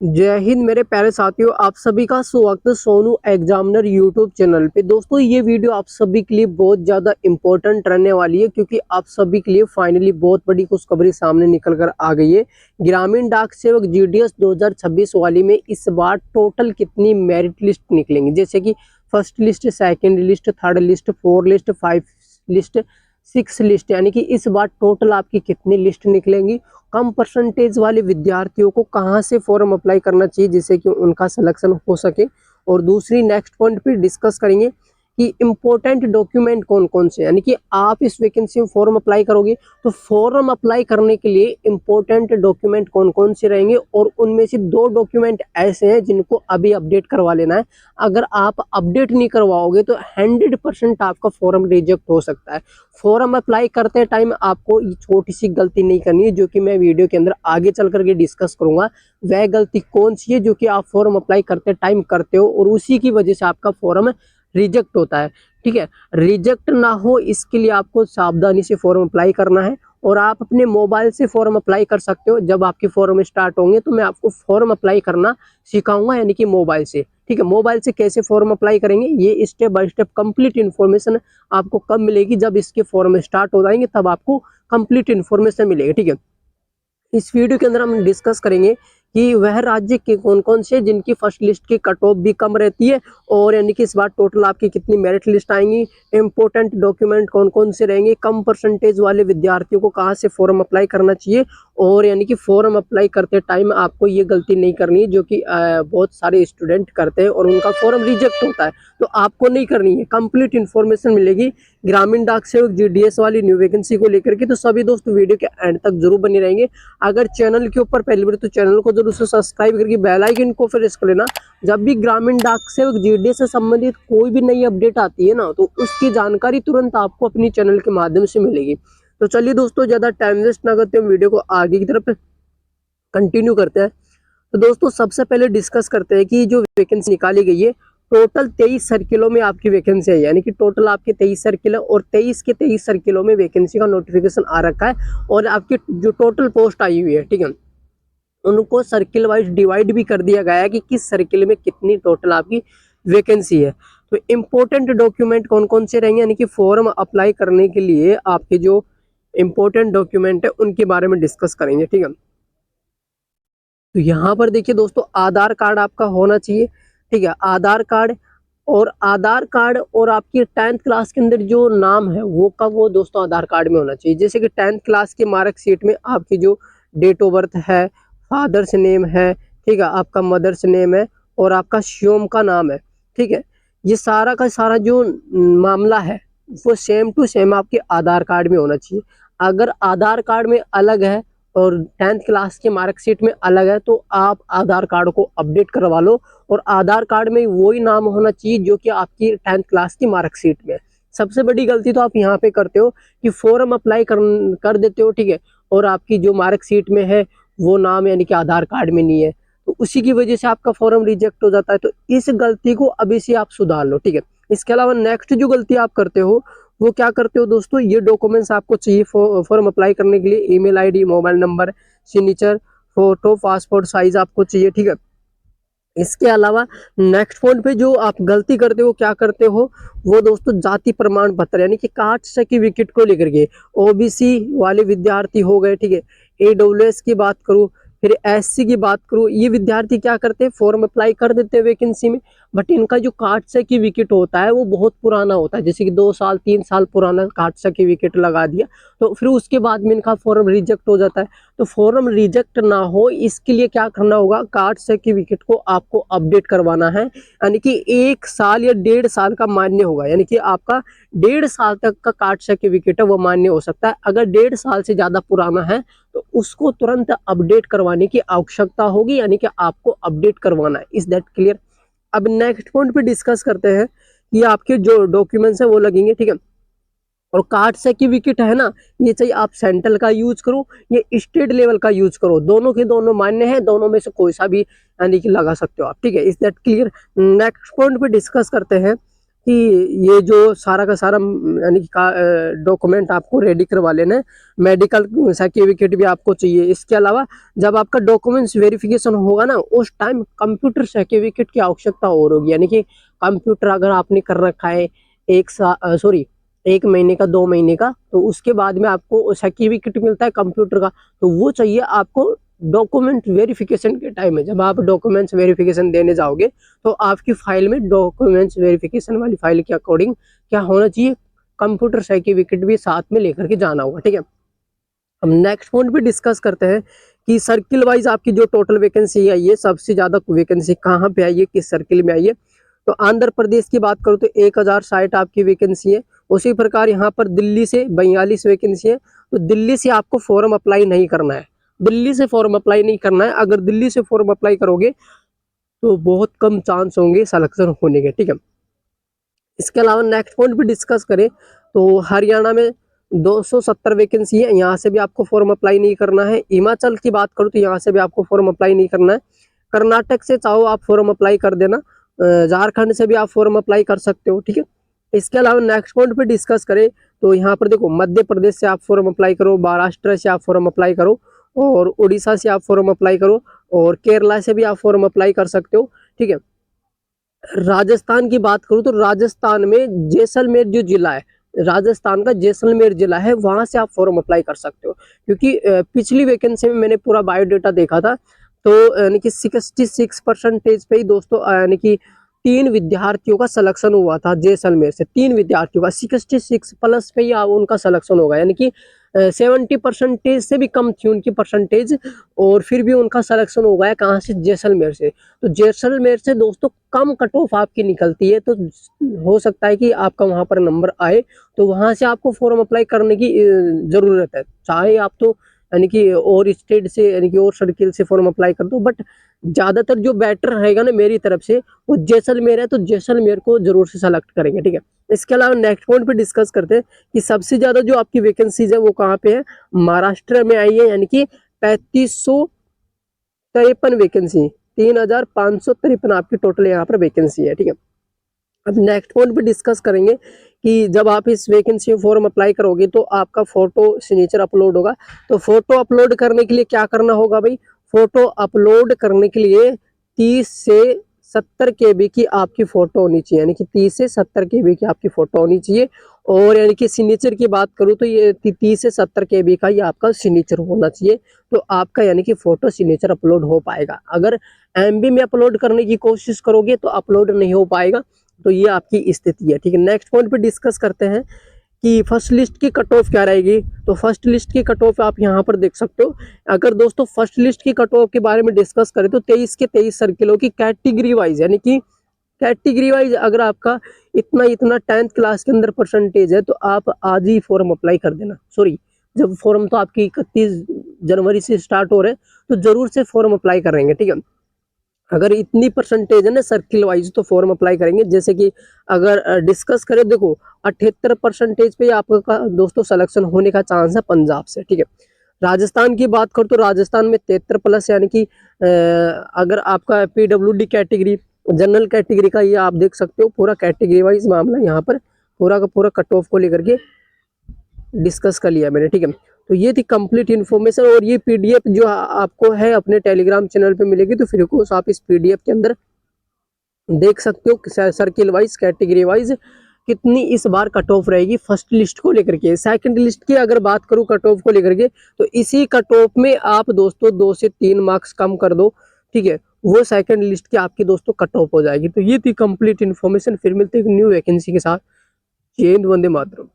जय हिंद मेरे प्यारे साथियों, आप सभी का स्वागत है सोनू एग्जामिनर यूट्यूब चैनल पे। दोस्तों ये वीडियो आप सभी के लिए बहुत ज़्यादा इम्पोर्टेंट रहने वाली है, क्योंकि आप सभी के लिए फाइनली बहुत बड़ी खुशखबरी सामने निकल कर आ गई है। ग्रामीण डाक सेवक जीडीएस 2026 वाली में इस बार टोटल कितनी मेरिट लिस्ट निकलेंगी, जैसे कि first list, second list, third list, fourth list, five list, six list, यानी कि इस बार टोटल आपकी कितनी लिस्ट निकलेंगी। कम परसेंटेज वाले विद्यार्थियों को कहाँ से फॉर्म अप्लाई करना चाहिए जिससे कि उनका सिलेक्शन हो सके। और दूसरी नेक्स्ट पॉइंट पे डिस्कस करेंगे कि इम्पोर्टेंट डॉक्यूमेंट कौन कौन से, यानी कि आप इस वैकेंसी में फॉर्म अप्लाई करोगे तो फॉर्म अप्लाई करने के लिए इम्पोर्टेंट डॉक्यूमेंट कौन कौन से रहेंगे। और उनमें से दो डॉक्यूमेंट ऐसे हैं जिनको अभी अपडेट करवा लेना है। अगर आप अपडेट नहीं करवाओगे तो 100% आपका फॉर्म रिजेक्ट हो सकता है। फॉर्म अप्लाई करते टाइम आपको ये छोटी सी गलती नहीं करनी है, जो कि मैं वीडियो के अंदर आगे चल करके डिस्कस करूंगा। वह गलती कौन सी है जो कि आप फॉर्म अप्लाई करते टाइम करते हो और उसी की वजह से आपका फॉर्म रिजेक्ट होता है। ठीक है, रिजेक्ट ना हो इसके लिए आपको सावधानी से फॉर्म अप्लाई करना है। और आप अपने मोबाइल से फॉर्म अप्लाई कर सकते हो। जब आपके फॉर्म स्टार्ट होंगे तो मैं आपको फॉर्म अप्लाई करना सिखाऊंगा, यानी कि मोबाइल से। ठीक है, मोबाइल से कैसे फॉर्म अप्लाई करेंगे ये step by step complete information आपको कब मिलेगी, जब इसके फॉर्म स्टार्ट हो जाएंगे तब आपको कंप्लीट इन्फॉर्मेशन मिलेगी। ठीक है, इस वीडियो के अंदर हम डिस्कस करेंगे कि वह राज्य के कौन कौन से जिनकी फर्स्ट लिस्ट की कट ऑफ भी कम रहती है, और यानी कि इस बार टोटल आपकी कितनी मेरिट लिस्ट आएंगी, इंपॉर्टेंट डॉक्यूमेंट कौन कौन से रहेंगे, कम परसेंटेज वाले विद्यार्थियों को कहां से फॉर्म अप्लाई करना चाहिए। और यानी कि फॉर्म अप्लाई करते टाइम आपको ये गलती नहीं करनी है जो कि बहुत सारे स्टूडेंट करते हैं और उनका फॉर्म रिजेक्ट होता है, तो आपको नहीं करनी है। कंप्लीट इन्फॉर्मेशन मिलेगी ग्रामीण डाक सेवक जीडीएस वाली न्यू वैकेंसी को लेकर के। तो सभी दोस्त वीडियो के एंड तक जरूर बने रहेंगे। अगर चैनल के ऊपर पहली बार तो चैनल को जरूर से सब्सक्राइब करके बेल आइकन को प्रेस कर लेना। जब भी ग्रामीण डाक सेवक जीडीएस से संबंधित कोई भी नई अपडेट आती है ना, तो उसकी जानकारी तुरंत आपको अपनी चैनल के माध्यम से मिलेगी। तो चलिए दोस्तों, ज्यादा टाइम वेस्ट ना करते हुए वीडियो को आगे की तरफ कंटिन्यू करते हैं। तो दोस्तों सबसे पहले डिस्कस करते हैं कि जो वैकेंसी निकाली गई है, टोटल 23 सर्किलों में आपकी वैकेंसी है, यानी कि टोटल आपके 23 सर्किल है और 23 के 23 सर्किलों में वैकेंसी का नोटिफिकेशन आ रखा है। और आपकी जो टोटल पोस्ट आई हुई है, ठीक है, उनको सर्किल वाइज डिवाइड भी कर दिया गया है कि किस सर्किल में कितनी टोटल आपकी वैकेंसी है। तो इम्पोर्टेंट डॉक्यूमेंट कौन कौन से रहेंगे, यानी कि फॉर्म अप्लाई करने के लिए आपके जो इम्पोर्टेंट डॉक्यूमेंट है उनके बारे में डिस्कस करेंगे। ठीक है, तो यहाँ पर देखिए दोस्तों, आधार कार्ड आपका होना चाहिए। ठीक है, आधार कार्ड, और आधार कार्ड और आपकी 10th क्लास के अंदर जो नाम है वो का वो दोस्तों आधार कार्ड में होना चाहिए। जैसे कि 10th क्लास की मार्कशीट में आपकी जो डेट ऑफ बर्थ है, फादर्स नेम है, ठीक है, आपका मदर्स नेम है और आपका श्योम का नाम है। ठीक है, ये सारा का सारा जो मामला है वो सेम टू सेम आपके आधार कार्ड में होना चाहिए। अगर आधार कार्ड में अलग है और 10th क्लास की मार्कशीट में अलग है तो आप आधार कार्ड को अपडेट करवा लो। और आधार कार्ड में वही नाम होना चाहिए जो कि आपकी 10th क्लास की मार्कशीट में। सबसे बड़ी गलती तो आप यहाँ पे करते हो कि फॉर्म अप्लाई कर देते हो, ठीक है, और आपकी जो मार्कशीट में है वो नाम यानी कि आधार कार्ड में नहीं है, तो उसी की वजह से आपका फॉर्म रिजेक्ट हो जाता है। तो इस गलती को अभी से आप सुधार लो। ठीक है, इसके अलावा नेक्स्ट जो गलती आप करते हो वो क्या करते हो दोस्तों, ये डॉक्यूमेंट्स आपको चाहिए फॉर्म अप्लाई करने के लिए। Email ID, mobile number, signature, photo, passport size आपको चाहिए। ठीक है, इसके अलावा नेक्स्ट पॉइंट पे जो आप गलती करते हो, क्या करते हो वो दोस्तों जाति प्रमाण पत्र, यानी कि कास्ट सर्टिफिकेट को लेकर के। ओबीसी वाले विद्यार्थी हो गए, ठीक है, ईडब्ल्यूएस की बात करूं, फिर एससी की बात करूं, ये विद्यार्थी क्या करते हैं, फॉर्म अप्लाई कर देते हैं वैकेंसी में, बट इनका जो कास्ट सर्टिफिकेट होता है वो बहुत पुराना होता है, जैसे कि 2 साल 3 साल पुराना कास्ट सर्टिफिकेट लगा दिया, तो फिर उसके बाद में इनका फॉर्म रिजेक्ट हो जाता है। तो फॉर्म रिजेक्ट ना हो इसके लिए क्या करना होगा, कास्ट सर्टिफिकेट को आपको अपडेट करवाना है, यानी कि 1 साल या 1.5 साल का मान्य होगा, यानी कि आपका 1.5 साल तक का कास्ट सर्टिफिकेट है वो मान्य हो सकता है। अगर 1.5 साल से ज्यादा पुराना है तो उसको तुरंत अपडेट करवाने की आवश्यकता होगी, यानी कि आपको अपडेट करवाना है। Is that clear? अब नेक्स्ट पॉइंट पे डिस्कस करते हैं कि आपके जो डॉक्यूमेंट्स है वो लगेंगे। ठीक है, और कास्ट सर्टिफिकेट है ना, ये चाहिए आप सेंट्रल का यूज करो या स्टेट लेवल का यूज करो, दोनों के दोनों मान्य है, दोनों में से कोई सा भी यानी कि लगा सकते हो आप। ठीक है, is that clear? Next point पे डिस्कस करते हैं कि ये जो सारा का सारा यानी कि डॉक्यूमेंट आपको रेडी करवा लेना है। मेडिकल सर्टिफिकेट भी आपको चाहिए। इसके अलावा जब आपका डॉक्यूमेंट्स वेरिफिकेशन होगा ना, उस टाइम कंप्यूटर सर्टिफिकेट की आवश्यकता और होगी। यानी कि कंप्यूटर अगर आपने कर रखा है 1 महीने का, 2 महीने का, तो उसके बाद में आपको सर्टिफिकेट मिलता है कंप्यूटर का, तो वो चाहिए आपको डॉक्यूमेंट वेरिफिकेशन के टाइम में। जब आप डॉक्यूमेंट्स वेरिफिकेशन देने जाओगे तो आपकी फाइल में डॉक्यूमेंट्स वेरिफिकेशन वाली फाइल के अकॉर्डिंग क्या होना चाहिए, कंप्यूटर सर्टिफिकेट भी साथ में लेकर के जाना होगा। ठीक है, हम नेक्स्ट पॉइंट पे डिस्कस करते हैं कि सर्किल वाइज आपकी जो टोटल वैकेंसी आई है, सबसे ज्यादा वैकेंसी कहाँ पे आई है, किस सर्किल में आई है। तो आंध्र प्रदेश की बात करूँ तो 1060 आपकी वैकेंसी है। उसी प्रकार यहाँ पर दिल्ली से 42 वैकेंसी है। तो दिल्ली से आपको फॉर्म अप्लाई नहीं करना है, दिल्ली से फॉर्म अप्लाई नहीं करना है। अगर दिल्ली से फॉर्म अप्लाई करोगे तो बहुत कम चांस होंगे सिलेक्शन होने के। ठीक है, इसके अलावा नेक्स्ट पॉइंट भी डिस्कस करें तो हरियाणा में 270 वैकेंसी है, यहाँ से भी आपको फॉर्म अप्लाई नहीं करना है। हिमाचल की बात करूँ तो यहाँ से भी आपको फॉर्म अप्लाई नहीं करना है। कर्नाटक से चाहो आप फॉर्म अप्लाई कर देना, झारखंड से भी आप फॉर्म अप्लाई कर सकते हो। ठीक है, इसके अलावा नेक्स्ट पॉइंट पे डिस्कस करें तो यहाँ पर देखो, मध्य प्रदेश से आप फॉर्म अप्लाई करो, महाराष्ट्र से आप फॉर्म अप्लाई करो, और उड़ीसा से आप फॉर्म अप्लाई करो, और केरला से भी आप फॉर्म अप्लाई कर सकते हो। ठीक है, राजस्थान की बात करूं तो राजस्थान में जैसलमेर जो जिला है, राजस्थान का जैसलमेर जिला है, वहां से आप फॉर्म अप्लाई कर सकते हो। क्योंकि पिछली वैकेंसी में मैंने पूरा बायोडाटा देखा था, तो यानी कि 66% पे ही दोस्तों यानी कि 3 विद्यार्थियों का सिलेक्शन हुआ था जैसलमेर से। 3 विद्यार्थियों का 66 प्लस पे ही उनका सिलेक्शन होगा, यानी कि 70% से भी कम थी उनकी परसेंटेज, और फिर भी उनका सिलेक्शन हो गया। कहाँ से? जैसलमेर से। तो जैसलमेर से दोस्तों कम कट ऑफ आपकी निकलती है, तो हो सकता है कि आपका वहां पर नंबर आए, तो वहां से आपको फॉर्म अप्लाई करने की जरूरत है। चाहे आप तो यानी कि और स्टेट से यानी कि और सर्किल से फॉर्म अप्लाई कर दो, बट ज्यादातर जो बेटर रहेगा ना मेरी तरफ से, वो जैसलमेर है, तो जैसलमेर को जरूर से सेलेक्ट करेंगे। ठीक है, इसके अलावा नेक्स्ट पॉइंट पे डिस्कस करते हैं कि सबसे ज्यादा जो आपकी वैकेंसीज है वो कहाँ पे है। महाराष्ट्र में आई है, यानी कि 3553 वैकेंसी, 3553 आपकी टोटल यहाँ पर वैकेंसी है। ठीक है, अब नेक्स्ट पॉइंट पे डिस्कस करेंगे कि जब आप इस वैकेंसी फॉर्म अप्लाई करोगे तो आपका फोटो सिग्नेचर अपलोड होगा। तो फोटो अपलोड करने के लिए क्या करना होगा भाई, फोटो अपलोड करने के लिए 30 से 70 KB की आपकी फोटो होनी चाहिए, यानी कि 30 से 70 KB की आपकी फोटो होनी चाहिए। और यानी कि सिग्नेचर की बात करूँ तो ये 30 से 70 KB का ये आपका सिग्नेचर होना चाहिए, तो आपका यानी कि फोटो सिग्नेचर अपलोड हो पाएगा। अगर MB में अपलोड करने की कोशिश करोगे तो अपलोड नहीं हो पाएगा। तो ये आपकी स्थिति है। ठीक है, नेक्स्ट पॉइंट पे डिस्कस करते हैं कि फर्स्ट लिस्ट की कट ऑफ क्या रहेगी। तो फर्स्ट लिस्ट की कट ऑफ आप यहाँ पर देख सकते हो। अगर दोस्तों फर्स्ट लिस्ट की कट ऑफ के बारे में डिस्कस करें तो 23 के 23 सर्किलों की कैटेगरी वाइज, यानी कि कैटेगरी वाइज अगर आपका इतना इतना 10th क्लास के अंदर परसेंटेज है तो आप आज ही फॉर्म अप्लाई कर देना। सॉरी, जब फॉर्म तो आपकी 31 जनवरी से स्टार्ट हो रहे हैं, तो जरूर से फॉर्म अप्लाई करेंगे। ठीक है, अगर इतनी परसेंटेज है ना सर्किल वाइज तो फॉर्म अप्लाई करेंगे। जैसे कि अगर डिस्कस करें, देखो 78% पे आपका दोस्तों सिलेक्शन होने का चांस है पंजाब से। ठीक है, राजस्थान की बात करो तो राजस्थान में 73 प्लस, यानी कि अगर आपका PWD कैटेगरी, जनरल कैटेगरी का, ये आप देख सकते हो पूरा कैटेगरी वाइज मामला यहाँ पर पूरा का पूरा कट ऑफ को लेकर के डिस्कस कर लिया मैंने। ठीक है, तो ये थी कंप्लीट इन्फॉर्मेशन, और ये PDF जो आपको है अपने टेलीग्राम चैनल पे मिलेगी, तो फिर को आप इस PDF के अंदर देख सकते हो सर्किल वाइज कैटेगरी वाइज कितनी इस बार कट ऑफ रहेगी फर्स्ट लिस्ट को लेकर के। सेकंड लिस्ट की अगर बात करूं कट ऑफ को लेकर के, तो इसी कट ऑफ में आप दोस्तों 2 से 3 मार्क्स कम कर दो, ठीक है, वो सेकंड लिस्ट की आपकी दोस्तों कट ऑफ हो जाएगी। तो ये थी कंप्लीट इन्फॉर्मेशन। फिर मिलते हैं न्यू वैकेंसी के साथ। जय हिंद, वंदे मातरम।